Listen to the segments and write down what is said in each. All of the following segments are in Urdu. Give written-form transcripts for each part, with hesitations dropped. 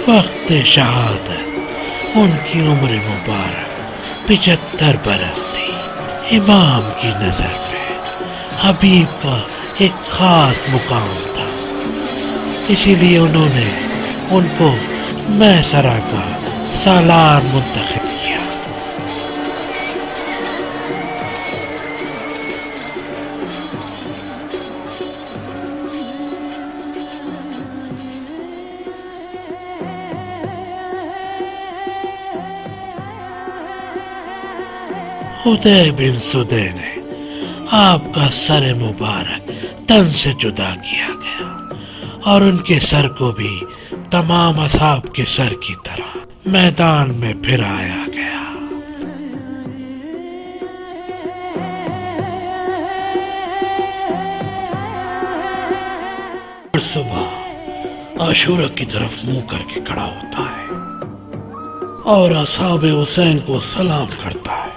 وقت شہادت ان کی عمر مبارک 75 برس تھی۔ امام کی نظر میں حبیب کا ایک خاص مقام تھا، اسی لیے انہوں نے ان کو میسرہ کا سالار منتخب کیا۔ خدے بن سدے نے آپ کا سر مبارک تن سے جدا کیا گیا اور ان کے سر کو بھی تمام اصحاب کے سر کی طرح میدان میں پھرایا گیا۔ اور صبح عاشورہ کی طرف منہ کر کے کھڑا ہوتا ہے اور اصحاب حسین کو سلام کرتا ہے۔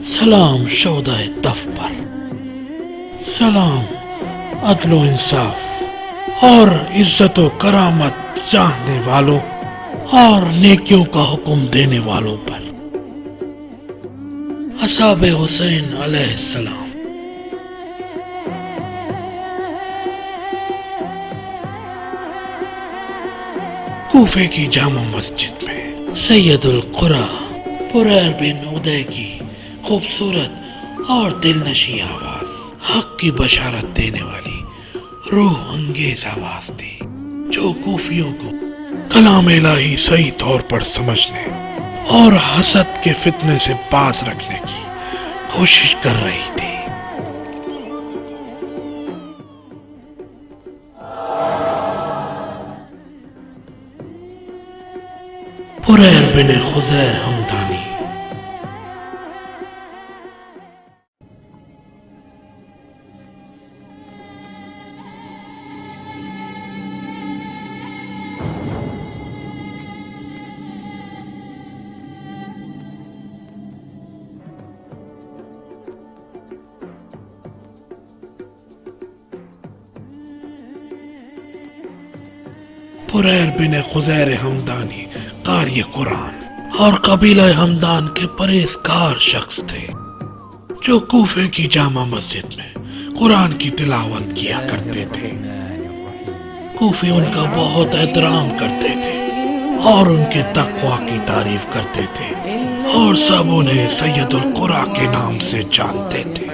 سلام شہدائے طف پر، سلام عدل و انصاف اور عزت و کرامت چاہنے والوں اور نیکیوں کا حکم دینے والوں پر، اصحاب حسین علیہ السلام۔ کوفے کی جامع مسجد میں سید القرا بریر بن ادے کی خوبصورت اور دلنشیں آواز حق کی بشارت دینے والی روح انگیز آواز تھی، جو کوفیوں کو کلام الہی صحیح طور پر سمجھنے اور حسد کے فتنے سے باز رکھنے کی کوشش کر رہی تھی۔ بریر بن خزیر ہمدانی بریر بن خزیر ہمدانی قاری قرآن اور قبیلہ ہمدان کے پرہیزگار شخص تھے، جو کوفے کی جامع مسجد میں قرآن کی تلاوت کیا کرتے تھے۔ کوفی ان کا بہت احترام کرتے تھے اور ان کے تقوی کی تعریف کرتے تھے، اور سب انہیں سید القرا کے نام سے جانتے تھے۔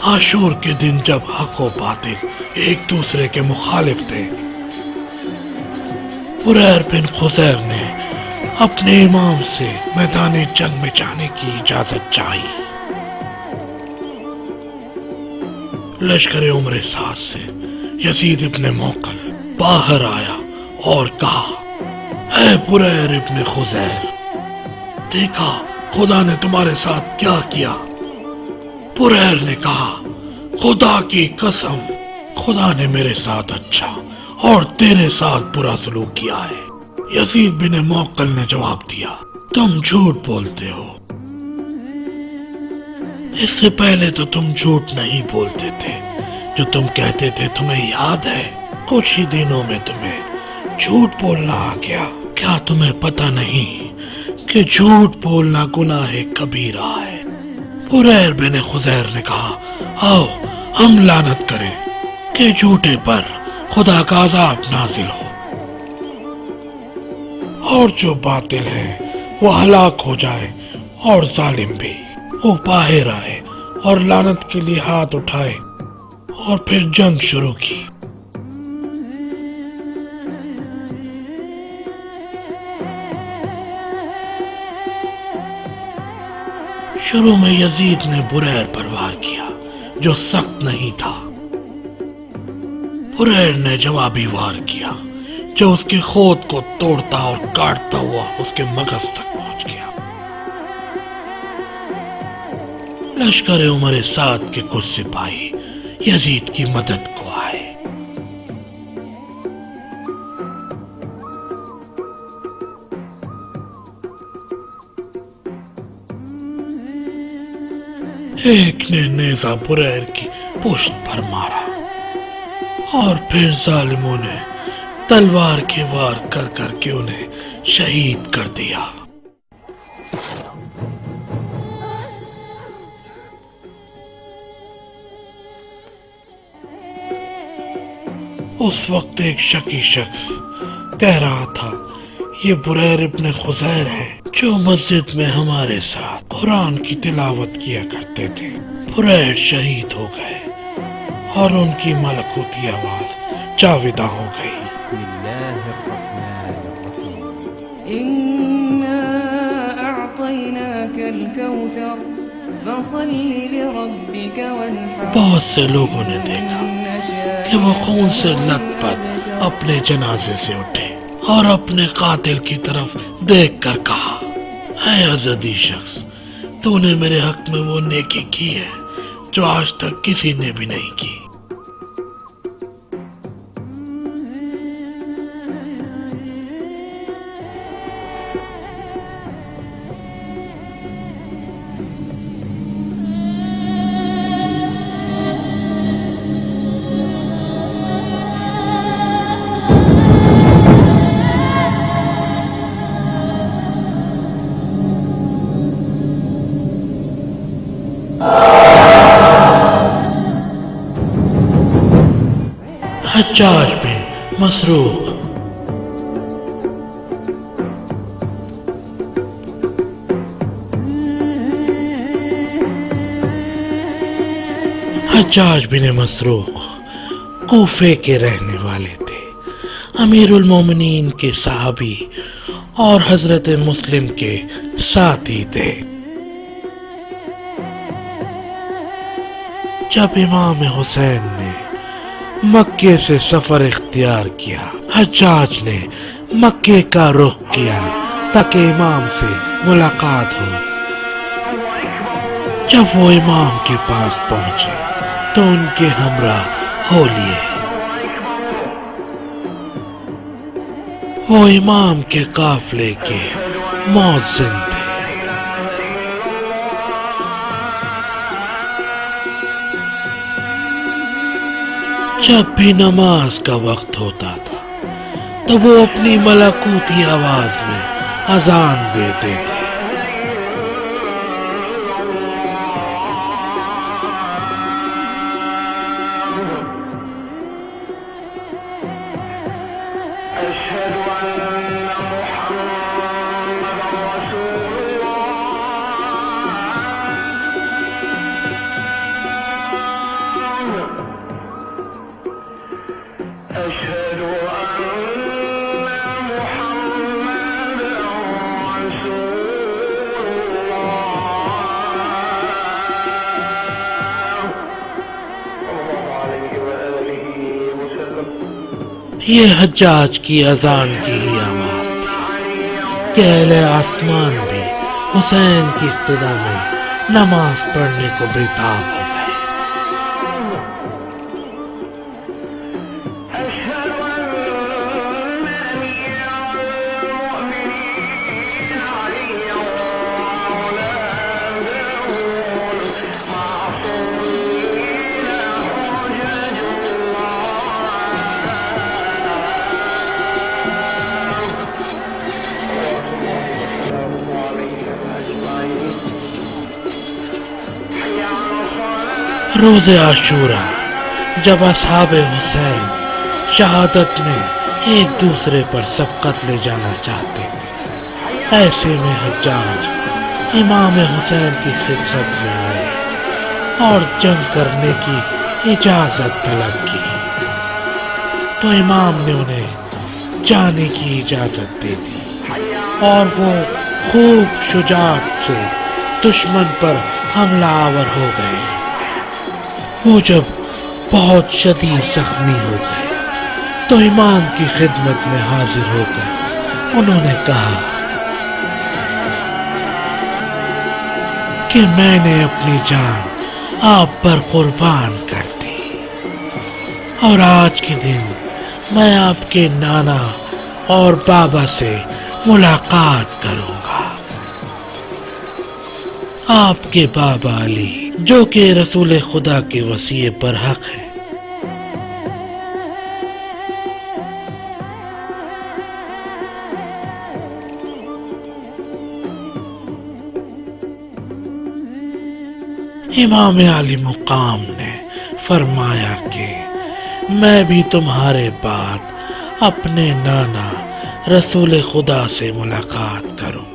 عاشور کے دن جب حق و باطل ایک دوسرے کے مخالف تھے، بریر بن خزیر نے اپنے امام سے میدان جنگ میں جانے کی اجازت چاہی۔ لشکر عمر سعد سے یزید ابن موقل باہر آیا اور کہا، اے بریر ابن خزیر، دیکھا خدا نے تمہارے ساتھ کیا کیا؟ بریر نے کہا، خدا کی قسم، خدا نے میرے ساتھ اچھا اور تیرے ساتھ برا سلوک کیا ہے۔ یزید بن موقل نے جواب دیا، تم جھوٹ بولتے ہو، اس سے پہلے تو تم جھوٹ نہیں بولتے تھے، جو تم کہتے تھے تمہیں یاد ہے، کچھ ہی دنوں میں تمہیں جھوٹ بولنا آ گیا۔ کیا تمہیں پتہ نہیں کہ جھوٹ بولنا گناہ کبیرہ ہے؟ بریر بن خزیر نے کہا، آؤ ہم لعنت کریں کہ جھوٹے پر خدا کا عذاب نازل ہو، اور جو باطل ہے وہ ہلاک ہو جائے، اور ظالم بھی وہ باہر آئے اور لعنت کے لیے ہاتھ اٹھائے، اور پھر جنگ شروع کی۔ شروع میں یزید نے بریر پر وار کیا، جو سخت نہیں تھا۔ بریر نے جوابی وار کیا، جو اس کے خود کو توڑتا اور کاٹتا ہوا اس کے مغز تک پہنچ گیا۔ لشکر عمر سعد کے کچھ سپاہی یزید کی مدد کو آئے۔ ایک نے نیزہ بریر کی پشت پر مارا اور پھر ظالموں نے تلوار کے وار کر کر کے انہیں شہید کر دیا۔ اس وقت ایک شکی شخص کہہ رہا تھا یہ بریر ابن خزیر ہے جو مسجد میں ہمارے ساتھ قرآن کی تلاوت کیا کرتے تھے۔ بریر شہید ہو گئے اور ان کی ملکوتی آواز جاویداں ہو گئی۔ بسم اللہ الرحمن الرحیم انا اعطیناک الکوثر فصل لربک وانحر۔ بہت سے لوگوں نے دیکھا کہ وہ خون سے لت پت اپنے جنازے سے اٹھے اور اپنے قاتل کی طرف دیکھ کر کہا اے ازدی شخص، تو نے میرے حق میں وہ نیکی کی ہے جو آج تک کسی نے بھی نہیں کی۔ حجاج بن مسروق حجاج بن مسروق کوفے کے رہنے والے تھے، امیر المومنین کے صحابی اور حضرت مسلم کے ساتھی تھے۔ جب امام حسین نے مکے سے سفر اختیار کیا، حجاج نے مکے کا رخ کیا تاکہ امام سے ملاقات ہو۔ جب وہ امام کے پاس پہنچے تو ان کے ہمراہ ہو لیے۔ وہ امام کے قافلے کے مؤذن تھے۔ جب بھی نماز کا وقت ہوتا تھا تو وہ اپنی ملکوتی آواز میں اذان دیتے تھے۔ یہ حجاج کی اذان کی ہی آواز تھی کہ اہل آسمان بھی حسین کی اقتدا میں نماز پڑھنے کو بےتاب ہو گئے۔ روز عاشوراء جب اصحاب حسین شہادت میں ایک دوسرے پر سبقت لے جانا چاہتے تھے، ایسے میں حجاج امام حسین کی خدمت میں آئے اور جنگ کرنے کی اجازت طلب کی تو امام نے انہیں جانے کی اجازت دے دی اور وہ خوب شجاعت سے دشمن پر حملہ آور ہو گئے۔ وہ جب بہت شدید زخمی ہو گئے تو امام کی خدمت میں حاضر ہو کر انہوں نے کہا کہ میں نے اپنی جان آپ پر قربان کر دی۔ اور آج کے دن میں آپ کے نانا اور بابا سے ملاقات کروں گا۔ آپ کے بابا علی جو کہ رسول خدا کے وصیے پر حق ہے۔ امام علی مقام نے فرمایا کہ میں بھی تمہارے بعد اپنے نانا رسول خدا سے ملاقات کروں۔